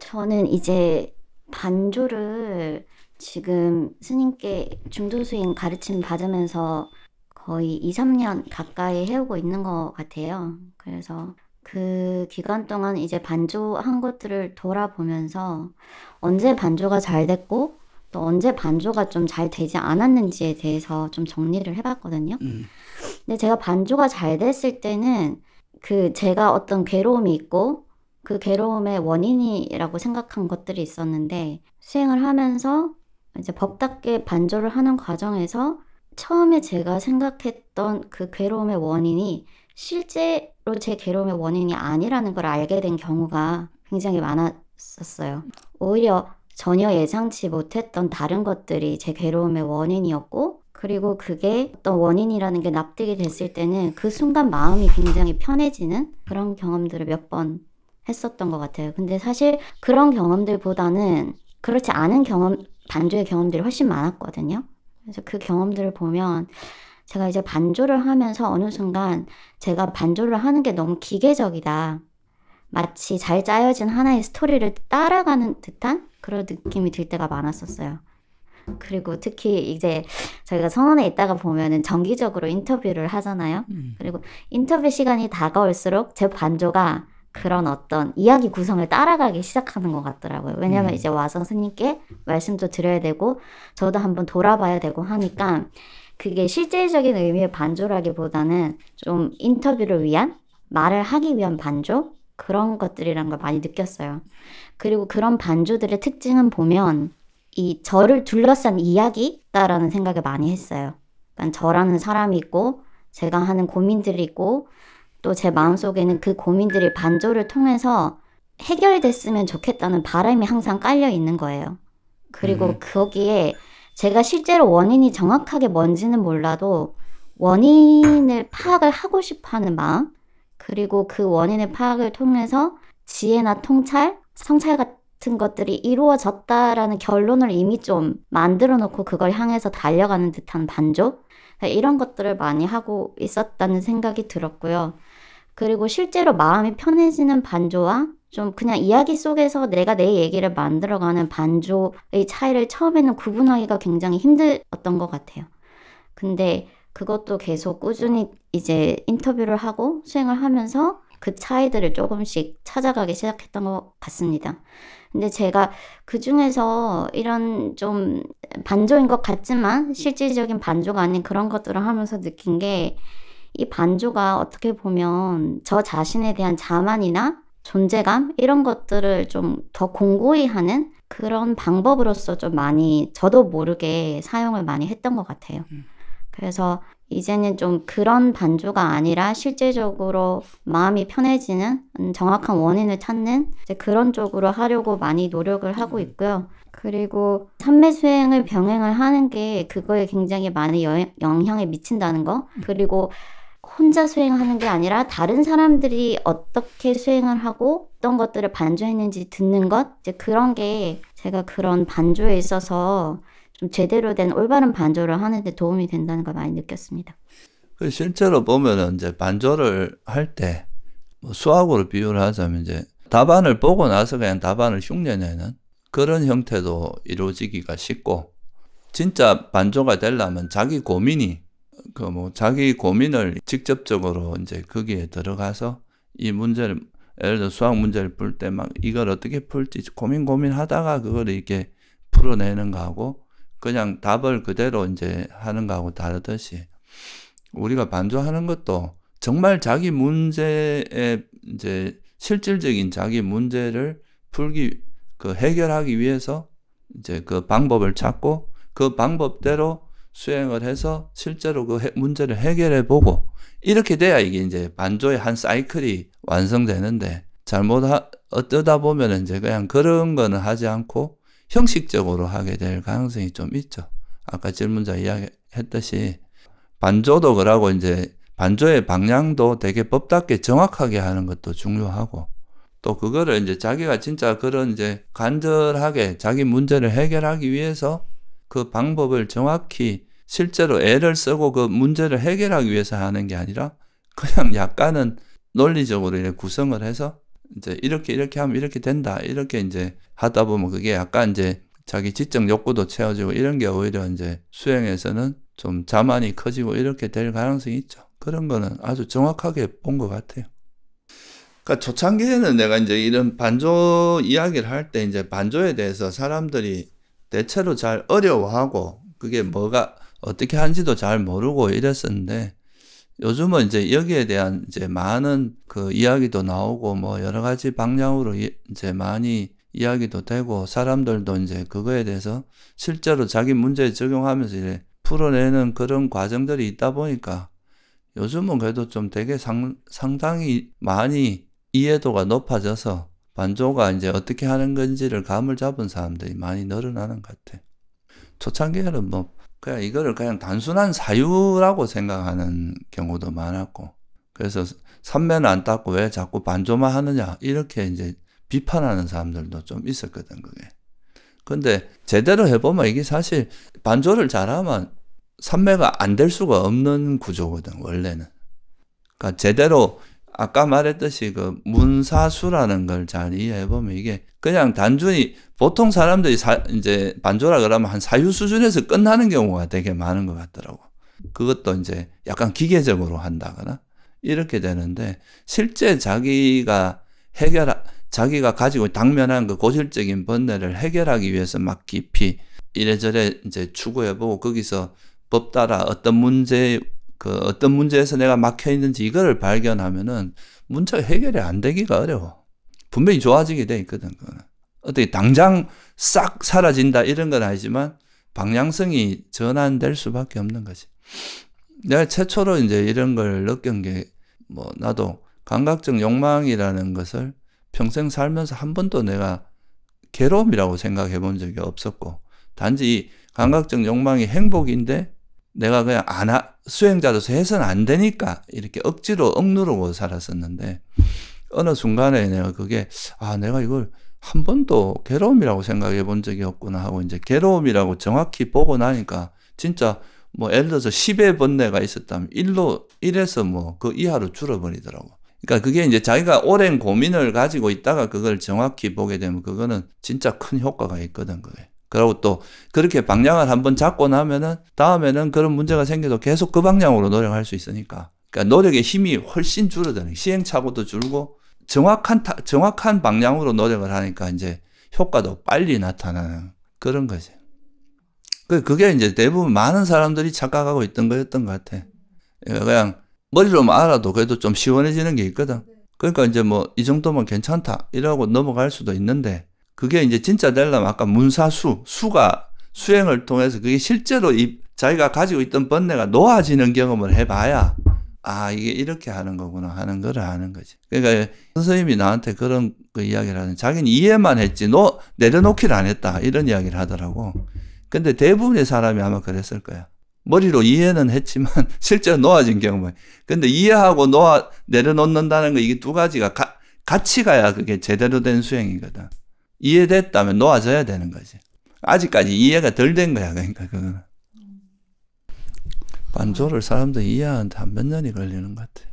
저는 이제 반조를 지금 스님께 중도수행 가르침 받으면서 거의 2, 3년 가까이 해오고 있는 것 같아요. 그래서 그 기간 동안 이제 반조한 것들을 돌아보면서 언제 반조가 잘 됐고 또 언제 반조가 좀 잘 되지 않았는지에 대해서 좀 정리를 해봤거든요. 근데 제가 반조가 잘 됐을 때는 그 제가 어떤 괴로움이 있고 그 괴로움의 원인이라고 생각한 것들이 있었는데 수행을 하면서 이제 법답게 반조를 하는 과정에서 처음에 제가 생각했던 그 괴로움의 원인이 실제로 제 괴로움의 원인이 아니라는 걸 알게 된 경우가 굉장히 많았었어요. 오히려 전혀 예상치 못했던 다른 것들이 제 괴로움의 원인이었고, 그리고 그게 어떤 원인이라는 게 납득이 됐을 때는 그 순간 마음이 굉장히 편해지는 그런 경험들을 몇 번 했었던 것 같아요. 근데 사실 그런 경험들보다는 그렇지 않은 경험, 반조의 경험들이 훨씬 많았거든요. 그래서 그 경험들을 보면 제가 이제 반조를 하면서 어느 순간 제가 반조를 하는 게 너무 기계적이다. 마치 잘 짜여진 하나의 스토리를 따라가는 듯한 그런 느낌이 들 때가 많았었어요. 그리고 특히 이제 저희가 선원에 있다가 보면은 정기적으로 인터뷰를 하잖아요. 그리고 인터뷰 시간이 다가올수록 제 반조가 그런 어떤 이야기 구성을 따라가기 시작하는 것 같더라고요. 왜냐면 이제 와서 스님께 말씀도 드려야 되고 저도 한번 돌아봐야 되고 하니까 그게 실질적인 의미의 반조라기보다는 좀 인터뷰를 위한, 말을 하기 위한 반조? 그런 것들이란 걸 많이 느꼈어요. 그리고 그런 반조들의 특징은 보면 이 저를 둘러싼 이야기다라는 생각을 많이 했어요. 그러니까 저라는 사람이 있고 제가 하는 고민들이 있고 또 제 마음속에는 그 고민들이 반조를 통해서 해결됐으면 좋겠다는 바람이 항상 깔려 있는 거예요. 그리고 거기에 제가 실제로 원인이 정확하게 뭔지는 몰라도 원인을 파악을 하고 싶어 하는 마음, 그리고 그 원인의 파악을 통해서 지혜나 통찰, 성찰 같은 것들이 이루어졌다라는 결론을 이미 좀 만들어 놓고 그걸 향해서 달려가는 듯한 반조? 이런 것들을 많이 하고 있었다는 생각이 들었고요. 그리고 실제로 마음이 편해지는 반조와 좀 그냥 이야기 속에서 내가 내 얘기를 만들어가는 반조의 차이를 처음에는 구분하기가 굉장히 힘들었던 것 같아요. 근데 그것도 계속 꾸준히 이제 인터뷰를 하고 수행을 하면서 그 차이들을 조금씩 찾아가기 시작했던 것 같습니다. 근데 제가 그 중에서 이런 좀 반조인 것 같지만 실질적인 반조가 아닌 그런 것들을 하면서 느낀 게 이 반조가 어떻게 보면 저 자신에 대한 자만이나 존재감 이런 것들을 좀 더 공고히 하는 그런 방법으로서 좀 많이 저도 모르게 사용을 많이 했던 것 같아요. 그래서 이제는 좀 그런 반조가 아니라 실제적으로 마음이 편해지는 정확한 원인을 찾는 이제 그런 쪽으로 하려고 많이 노력을 하고 있고요. 그리고 삼매 수행을 병행을 하는 게 그거에 굉장히 많은 영향을 미친다는 거. 그리고 혼자 수행하는 게 아니라 다른 사람들이 어떻게 수행을 하고 어떤 것들을 반조했는지 듣는 것, 이제 그런 게 제가 그런 반조에 있어서 좀 제대로 된 올바른 반조를 하는데 도움이 된다는 걸 많이 느꼈습니다. 실제로 보면은 이제 반조를 할 때 뭐 수학으로 비유를 하자면 이제 답안을 보고 나서 그냥 답안을 흉내내는 그런 형태도 이루어지기가 쉽고, 진짜 반조가 되려면 자기 고민이 자기 고민을 직접적으로 이제 거기에 들어가서 이 문제를, 예를 들어 수학 문제를 풀 때 막 이걸 어떻게 풀지 고민하다가 그걸 이렇게 풀어내는 거하고 그냥 답을 그대로 이제 하는 거하고 다르듯이, 우리가 반조하는 것도 정말 자기 문제에 이제 실질적인 자기 문제를 해결하기 위해서 이제 그 방법을 찾고 그 방법대로 수행을 해서 실제로 그 문제를 해결해 보고, 이렇게 돼야 이게 이제 반조의 한 사이클이 완성되는데, 어떠다 보면 이제 그냥 그런 거는 하지 않고 형식적으로 하게 될 가능성이 좀 있죠. 아까 질문자 이야기했듯이 반조도 그러고 이제 반조의 방향도 되게 법답게 정확하게 하는 것도 중요하고, 또 그거를 이제 자기가 진짜 그런 이제 간절하게 자기 문제를 해결하기 위해서 그 방법을 정확히 실제로 애를 쓰고 그 문제를 해결하기 위해서 하는 게 아니라 그냥 약간은 논리적으로 이렇게 구성을 해서 이제 이렇게 하면 이렇게 된다. 이렇게 이제 하다 보면 그게 약간 이제 자기 지적 욕구도 채워지고 이런 게 오히려 이제 수행에서는 좀 자만이 커지고 이렇게 될 가능성이 있죠. 그런 거는 아주 정확하게 본 것 같아요. 그러니까 초창기에는 내가 이제 이런 반조 이야기를 할 때 이제 반조에 대해서 사람들이 대체로 잘 어려워하고 그게 뭐가 어떻게 하는지도 잘 모르고 이랬었는데 요즘은 이제 여기에 대한 이제 많은 그 이야기도 나오고 뭐 여러 가지 방향으로 이제 많이 이야기도 되고 사람들도 이제 그거에 대해서 실제로 자기 문제에 적용하면서 이제 풀어내는 그런 과정들이 있다 보니까 요즘은 그래도 좀 되게 상당히 많이 이해도가 높아져서 반조가 이제 어떻게 하는 건지를 감을 잡은 사람들이 많이 늘어나는 것 같아. 초창기에는 뭐 그냥 이거를 그냥 단순한 사유라고 생각하는 경우도 많았고 그래서 삼매는 안 닦고 왜 자꾸 반조만 하느냐 이렇게 이제 비판하는 사람들도 좀 있었거든 그게. 근데 제대로 해보면 이게 사실 반조를 잘하면 삼매가 안 될 수가 없는 구조거든 원래는. 그러니까 제대로 아까 말했듯이 그 문사수라는 걸 잘 이해해보면 이게 그냥 단순히 보통 사람들이 이제 반조라 그러면 한 사유 수준에서 끝나는 경우가 되게 많은 것 같더라고. 그것도 이제 약간 기계적으로 한다거나 이렇게 되는데 실제 자기가 가지고 당면한 그 고질적인 번뇌를 해결하기 위해서 막 깊이 이래저래 이제 추구해보고 거기서 법 따라 어떤 문제에서 내가 막혀 있는지 이거를 발견하면은 문제가 해결이 안 되기가 어려워. 분명히 좋아지게 돼 있거든, 그거는. 어떻게 당장 싹 사라진다 이런 건 아니지만 방향성이 전환될 수밖에 없는 거지. 내가 최초로 이제 이런 걸 느낀 게 뭐 나도 감각적 욕망이라는 것을 평생 살면서 한 번도 내가 괴로움이라고 생각해 본 적이 없었고 단지 감각적 욕망이 행복인데 내가 그냥 수행자로서 해서는 안 되니까 이렇게 억지로 억누르고 살았었는데 어느 순간에 내가 그게 내가 이걸 한 번도 괴로움이라고 생각해 본 적이 없구나 하고 이제 괴로움이라고 정확히 보고 나니까 진짜 뭐 예를 들어서 10의 번뇌가 있었다면 1에서 뭐 그 이하로 줄어버리더라고. 그러니까 그게 이제 자기가 오랜 고민을 가지고 있다가 그걸 정확히 보게 되면 그거는 진짜 큰 효과가 있거든 그게. 그리고 또 그렇게 방향을 한번 잡고 나면은 다음에는 그런 문제가 생겨도 계속 그 방향으로 노력할 수 있으니까. 그러니까 노력의 힘이 훨씬 줄어드는 시행착오도 줄고 정확한 방향으로 노력을 하니까 이제 효과도 빨리 나타나는 그런 거지. 그게 이제 대부분 많은 사람들이 착각하고 있던 거였던 것 같아. 그냥 머리로만 알아도 그래도 좀 시원해지는 게 있거든. 그러니까 이제 뭐 이 정도면 괜찮다 이러고 넘어갈 수도 있는데 그게 이제 진짜 되려면 아까 수가 수행을 통해서 그게 실제로 자기가 가지고 있던 번뇌가 놓아지는 경험을 해봐야 이게 이렇게 하는 거구나 하는 걸 아는 거지. 그러니까 선생님이 나한테 그런 그 이야기를 하는 자기는 이해만 했지 내려놓기를 안 했다 이런 이야기를 하더라고. 근데 대부분의 사람이 아마 그랬을 거야. 머리로 이해는 했지만 실제로 놓아진 경험은. 근데 이해하고 내려놓는다는 거 이게 두 가지가 같이 가야 그게 제대로 된 수행이거든. 이해됐다면 놓아져야 되는 거지. 아직까지 이해가 덜 된 거야. 그러니까 그거는. 반조를 사람들이 이해하는데 한 몇 년이 걸리는 것 같아.